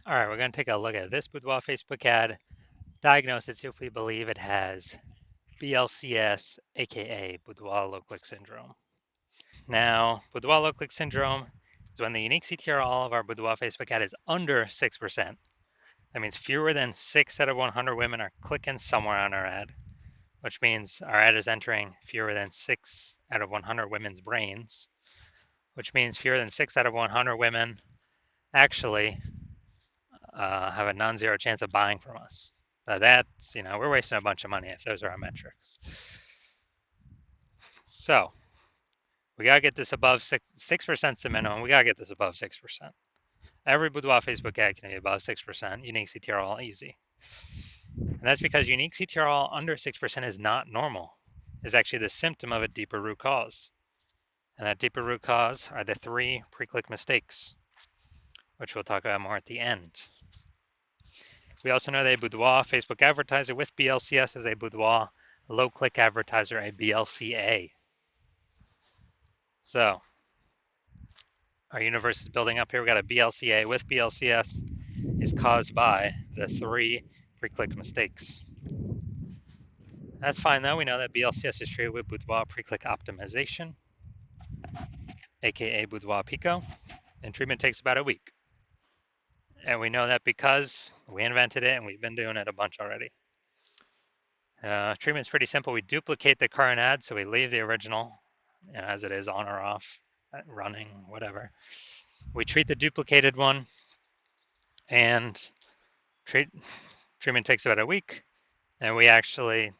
All right, we're going to take a look at this Boudoir Facebook ad, diagnose it, see if we believe it has BLCS, aka Boudoir low-click syndrome. Now, Boudoir low-click syndrome is when the unique CTRL of our Boudoir Facebook ad is under 6%. That means fewer than 6 out of 100 women are clicking somewhere on our ad, which means our ad is entering fewer than 6 out of 100 women's brains, which means fewer than 6 out of 100 women actually have a non-zero chance of buying from us. That's, we're wasting a bunch of money if those are our metrics. So we gotta get this above 6%. The minimum. We gotta get this above 6%. Every Boudoir Facebook ad can be above 6%. Unique CTRL easy, and that's because unique CTRL under 6% is not normal. It's actually the symptom of a deeper root cause, and that deeper root cause are the 3 pre-click mistakes, which we'll talk about more at the end. We also know that a Boudoir Facebook advertiser with BLCS is a Boudoir low-click advertiser, a BLCA. So our universe is building up here. We got a BLCA with BLCS is caused by the 3 pre-click mistakes. That's fine though. We know that BLCS is treated with Boudoir pre-click optimization, aka Boudoir Pico, and treatment takes about a week. And we know that because we invented it and we've been doing it a bunch already. Treatment's pretty simple. We duplicate the current ad, so we leave the original as it is, on or off, running, whatever. We treat the duplicated one, and treatment takes about a week, and we actually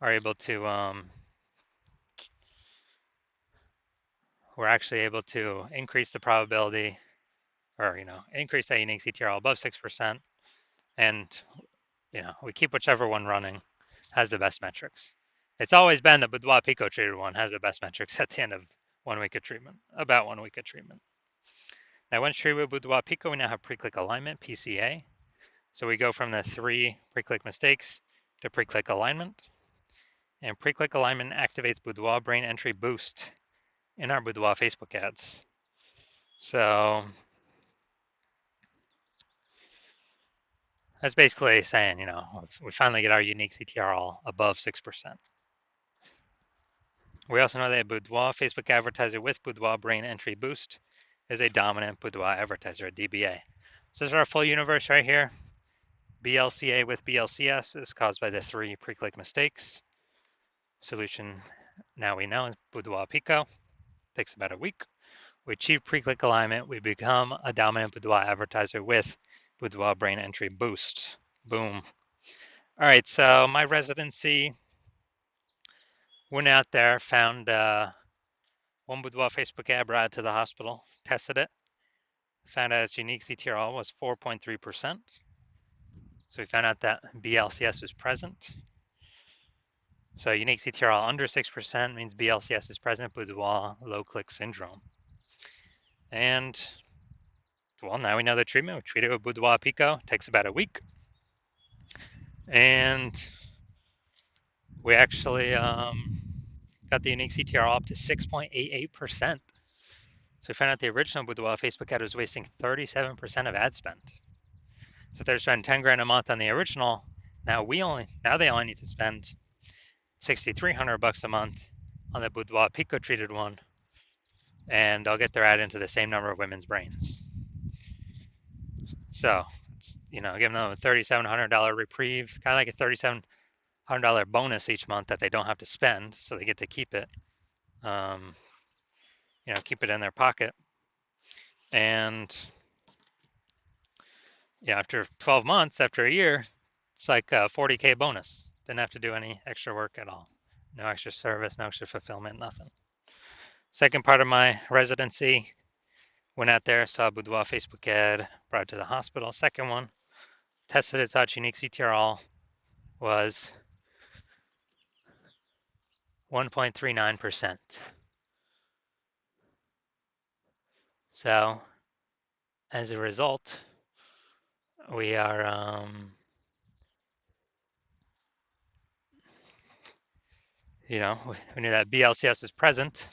are able to increase the probability, or increase that unique CTRL above 6%, and we keep whichever one running has the best metrics. It's always been the Boudoir Pico treated one has the best metrics at the end of 1 week of treatment, about 1 week of treatment. Now, once treated with Boudoir Pico, we now have pre-click alignment, PCA. So we go from the 3 pre-click mistakes to pre-click alignment. And pre-click alignment activates Boudoir brain entry boost in our Boudoir Facebook ads. So that's basically saying, we finally get our unique CTRL above 6%. We also know that a Boudoir Facebook advertiser with Boudoir brain entry boost is a dominant Boudoir advertiser, a DBA. So this is our full universe right here. BLCA with BLCS is caused by the 3 pre-click mistakes. Solution now we know is Boudoir Pico. Takes about a week. We achieve pre-click alignment. We become a dominant Boudoir advertiser with Boudoir brain entry boost. Boom. All right, so my residency, went out there, found one Boudoir Facebook ad brought it to the hospital, tested it, found out its unique CTRL was 4.3%. So we found out that BLCS was present. So unique CTRL under 6% means BLCS is present, Boudoir low-click syndrome. And, well, now we know the treatment. We treat it with Boudoir Pico. It takes about a week. And we actually got the unique CTRL up to 6.88%. So we found out the original Boudoir Facebook ad was wasting 37% of ad spend. So if they're spending 10 grand a month on the original, now they only need to spend $6,300 a month on the Boudoir Pico treated one, and they'll get their ad into the same number of women's brains. So it's, giving them a $3,700 reprieve, kind of like a $3,700 bonus each month that they don't have to spend, so they get to keep it, keep it in their pocket. And after 12 months, after a year, it's like a 40K bonus. Didn't have to do any extra work at all. No extra service, no extra fulfillment, nothing. Second part of my residency, went out there, saw a Boudoir Facebook ad, brought it to the hospital. Second one, tested it, saw its unique CTRL was 1.39%. So as a result, we are we knew that BLCS was present,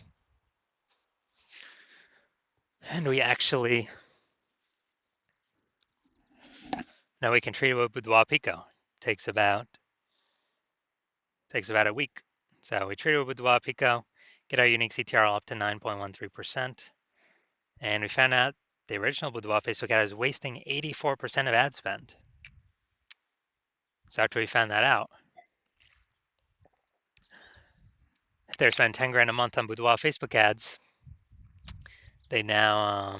and we actually Now we can treat it with Boudoir Pico. Takes about a week. So we treat it with Boudoir Pico, get our unique CTRL up to 9.13%, and we found out the original Boudoir Facebook ad is wasting 84% of ad spend. So after we found that out, if they're spending 10 grand a month on Boudoir Facebook ads, they now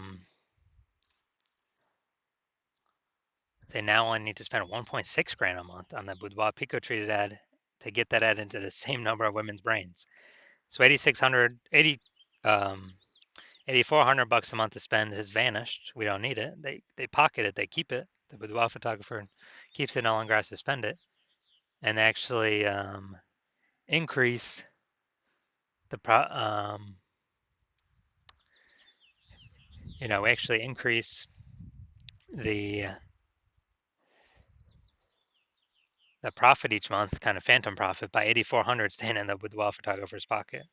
only need to spend 1.6 grand a month on the Boudoir Pico treated ad to get that ad into the same number of women's brains. So 8,400 bucks a month to spend has vanished. We don't need it. They pocket it. They keep it. The boudoir photographer keeps it. No longer has to spend it, and they actually increase the we actually increase the profit each month, kind of phantom profit, by 8,400 staying in the boudoir photographer's pocket.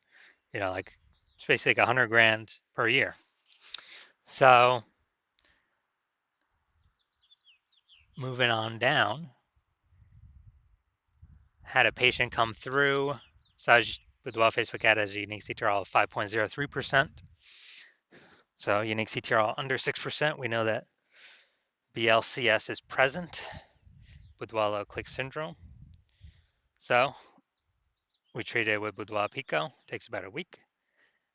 Like it's basically like 100 grand per year. So moving on down, had a patient come through, Saj Boudoir Facebook ad has a unique CTRL of 5.03%. So unique CTRL under 6%, we know that BLCS is present, Boudoir low click syndrome. So we treated it with Boudoir Pico, takes about a week,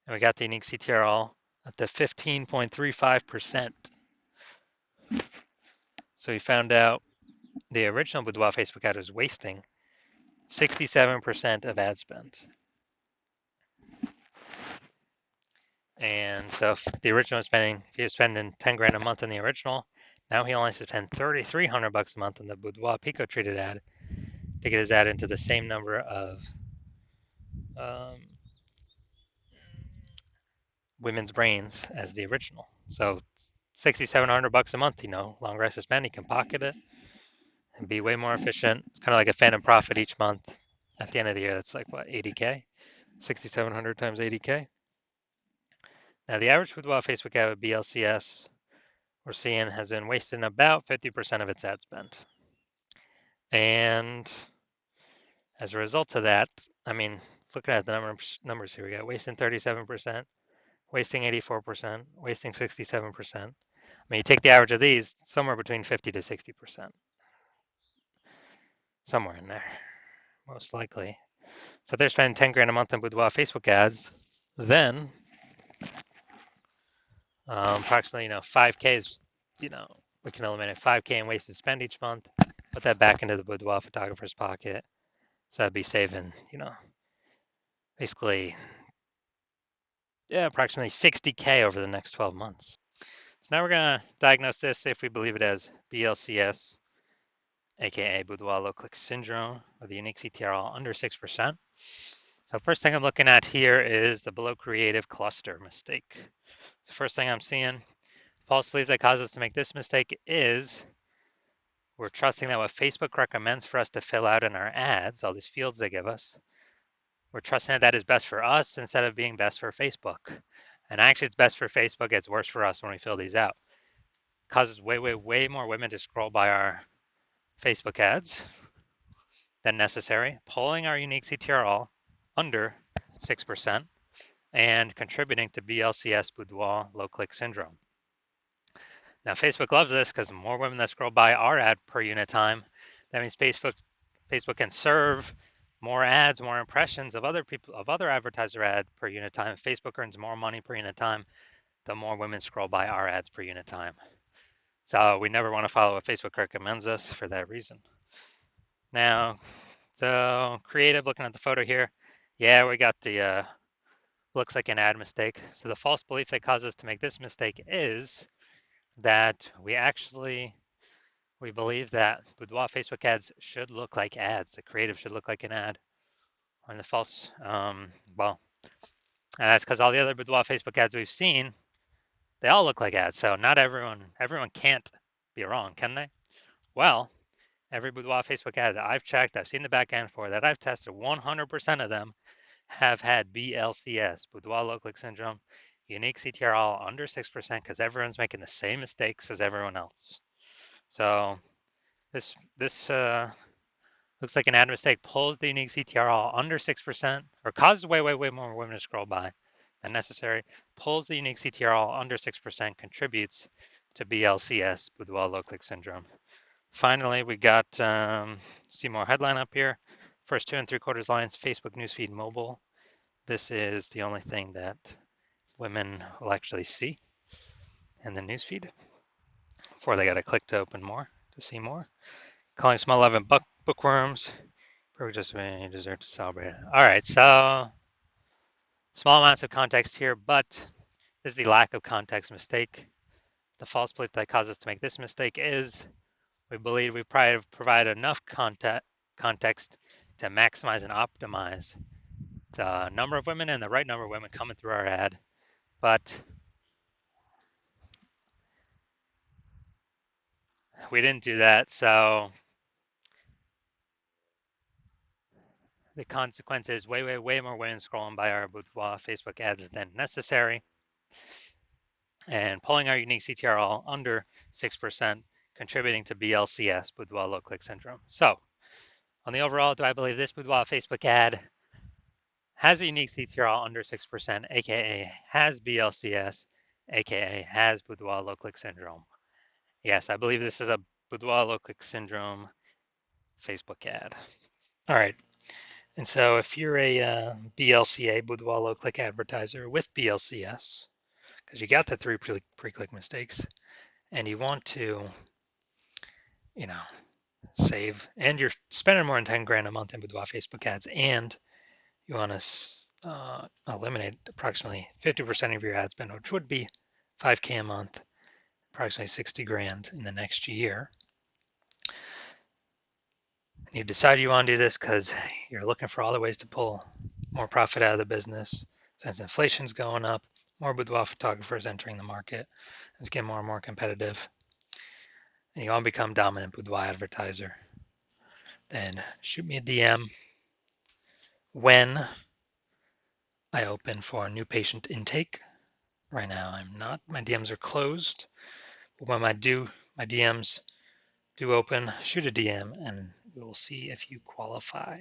and we got the unique CTRL at the 15.35%. So we found out the original Boudoir Facebook ad was wasting 67% of ad spend. And so if the original was if he was spending 10 grand a month on the original, now he only has to spend 3,300 bucks a month on the Boudoir Pico treated ad to get his ad into the same number of women's brains as the original. So 6,700 bucks a month, longer has to spend. He can pocket it and be way more efficient. It's kind of like a phantom profit each month. At the end of the year, that's like what, 80K? 6,700 times 80K. Now the average Boudoir Facebook ad with BLCS we're seeing has been wasting about 50% of its ad spend. And as a result of that, looking at the numbers here, we got wasting 37%, wasting 84%, wasting 67%. You take the average of these, somewhere between 50 to 60%. Somewhere in there, most likely. So if they're spending 10 grand a month on Boudoir Facebook ads, then approximately 5K is, we can eliminate 5K in wasted spend each month, put that back into the Boudoir photographer's pocket. So that'd be saving, basically, approximately 60K over the next 12 months. So now we're going to diagnose this if we believe it as BLCS, aka Boudoir low click syndrome, with a unique CTRL under 6%. So first thing I'm looking at here is the below creative cluster mistake. So first thing I'm seeing, false belief that causes us to make this mistake is we're trusting that what Facebook recommends for us to fill out in our ads, all these fields they give us, we're trusting that is best for us instead of being best for Facebook. And actually it's best for Facebook, it's worse for us when we fill these out. It causes way more women to scroll by our Facebook ads than necessary, pulling our unique CTRL under 6% and contributing to BLCS Boudoir low click syndrome. Now Facebook loves this because the more women that scroll by our ad per unit time, that means Facebook can serve more ads, more impressions of other advertiser ad per unit time. Facebook earns more money per unit time, the more women scroll by our ads per unit time. So we never want to follow what Facebook recommends us for that reason. Now, so creative, looking at the photo here, yeah, we got the looks like an ad mistake. So the false belief that causes us to make this mistake is that we believe that Boudoir Facebook ads should look like ads. The creative should look like an ad. And the false, that's because all the other Boudoir Facebook ads we've seen, they all look like ads. So not everyone can't be wrong, can they? Well, every Boudoir Facebook ad that I've checked, I've seen the back end for, that I've tested, 100% of them have had BLCS, Boudoir low click syndrome, unique CTRL under 6% because everyone's making the same mistakes as everyone else. So This looks like an ad mistake. Pulls the unique CTRL under 6%, or causes way more women to scroll by than necessary. Pulls the unique CTRL under 6%, contributes to BLCS, Boudoir low click syndrome. Finally, we got see more headline up here. First 2 3/4 lines, Facebook newsfeed mobile. This is the only thing that women will actually see in the newsfeed before they got to click to open more to see more. Calling small 11 bookworms. Just deserve to celebrate. All right, so small amounts of context here, but this is the lack of context mistake. The false belief that caused us to make this mistake is we believe we provide enough context to maximize and optimize the number of women and the right number of women coming through our ad, but we didn't do that, so the consequence is way more women scrolling by our Boudoir Facebook ads than necessary, and pulling our unique CTRL under 6%, contributing to BLCS, Boudoir low click syndrome. So, on the overall, do I believe this Boudoir Facebook ad has a unique CTRL under 6%, aka has BLCS, aka has Boudoir low click syndrome? Yes, I believe this is a Boudoir low click syndrome Facebook ad. All right. And so if you're a BLCA, Boudoir low click advertiser with BLCS, because you got the 3 pre-click mistakes, and you want to, save, and you're spending more than 10 grand a month in Boudoir Facebook ads, and you want to eliminate approximately 50% of your ad spend, which would be 5K a month, approximately 60 grand in the next year. You decide you want to do this because you're looking for all the ways to pull more profit out of the business. Since inflation's going up, more boudoir photographers entering the market. It's getting more and more competitive. And you want to become dominant boudoir advertiser. Then shoot me a DM when I open for a new patient intake. Right now I'm not. My DMs are closed. But when my DMs do open, shoot a DM and we will see if you qualify.